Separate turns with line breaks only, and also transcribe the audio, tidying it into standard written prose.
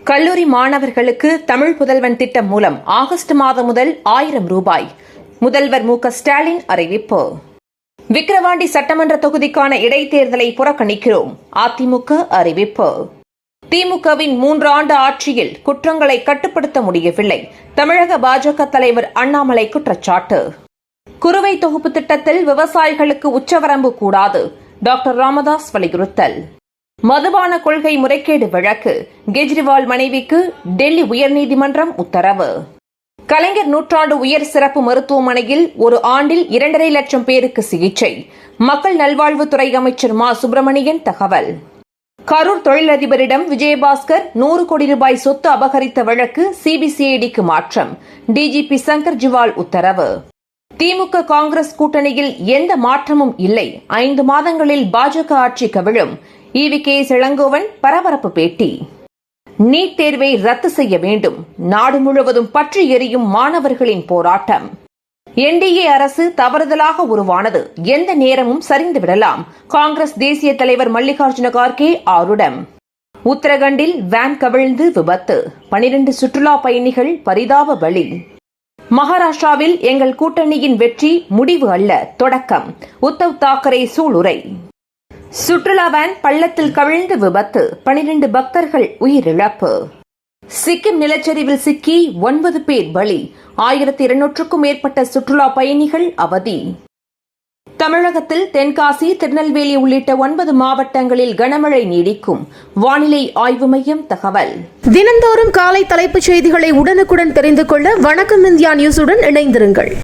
கல்லூரி மாணவர்களுக்கு தமிழ் புதல்வன் திட்டம் மூலம் ஆகஸ்ட் மாதம் முதல் 1000 ரூபாய். முதல்வர் மு க ஸ்டாலின் அறிவிப்பு. விக்கிரவாண்டி சட்டமன்ற தொகுதிக்கான இடைத்தேர்தலை புறக்கணிக்கிறோம். அதிமுக அறிவிப்பு. திமுகவின் 3 ஆண்டு ஆட்சியில் குற்றங்களை கட்டுப்படுத்த முடியவில்லை. தமிழக பாஜக தலைவர் அண்ணாமலை குற்றச்சாட்டு. குறுவை தொகுப்பு திட்டத்தில் விவசாயிகளுக்கு உச்சவரம்பு கூடாது. டாக்டர் ராமதாஸ் வலியுறுத்தல். மதுபான கொள்கை முறைகேடு வழக்கு. கெஜ்ரிவால் மனைவிக்கு டெல்லி உயர்நீதிமன்றம் உத்தரவு. கலைஞர் நூற்றாண்டு உயர் சிறப்பு மருத்துவமனையில் ஒரு ஆண்டில் 2.5 லட்சம் பேருக்கு சிகிச்சை. மக்கள் நல்வாழ்வுத்துறை அமைச்சர் மா சுப்பிரமணியன் தகவல். கரூர் தொழிலதிபரிடம் விஜயபாஸ்கர் 100 கோடி ரூபாய் சொத்து அபகரித்த வழக்கு சிபிசிஐடிக்கு மாற்றம். டிஜிபி சங்கர் ஜிவால் உத்தரவு. திமுக காங்கிரஸ் கூட்டணியில் எந்த மாற்றமும் இல்லை. 5 மாதங்களில் பாஜக ஆட்சி கவிழும். ஈவி.கே. இளங்கோவன் பரபரப்பு பேட்டி. நீட் தேர்வை ரத்து செய்ய வேண்டும். நாடு முழுவதும் பற்றி எரியும் மாணவர்களின் போராட்டம். என்டிஏ அரசு தவறுதலாக உருவானது. எந்த நேரமும் சரிந்துவிடலாம். காங்கிரஸ் தேசிய தலைவர் மல்லிகார்ஜுன கார்கே ஆருடம். உத்தரகண்டில் வேன் கவிழ்ந்து விபத்து. 12 சுற்றுலா பயணிகள் பரிதாப பலி. மகாராஷ்டிராவில் எங்கள் கூட்டணியின் வெற்றி முடிவு அல்ல, தொடக்கம். உத்தவ் தாக்கரே சூளுரை. சுற்றுலா வேன் பள்ளத்தில் கவிழ்ந்து விபத்து. 12 பக்தர்கள் உயிரிழப்பு. சிக்கிம் நிலச்சரிவில் சிக்கி 9 பேர் பலி. 1200க்கும் மேற்பட்ட சுற்றுலா பயணிகள் அவதி. தமிழகத்தில் தென்காசி, திருநெல்வேலி உள்ளிட்ட 9 மாவட்டங்களில் கனமழை நீடிக்கும். வானிலை ஆய்வு மையம் தகவல்.
தினந்தோறும் காலை தலைப்புச் செய்திகளை உடனுக்குடன் தெரிந்து கொள்ள வணக்கம் இந்தியா நியூஸுடன் இணைந்திருங்கள்.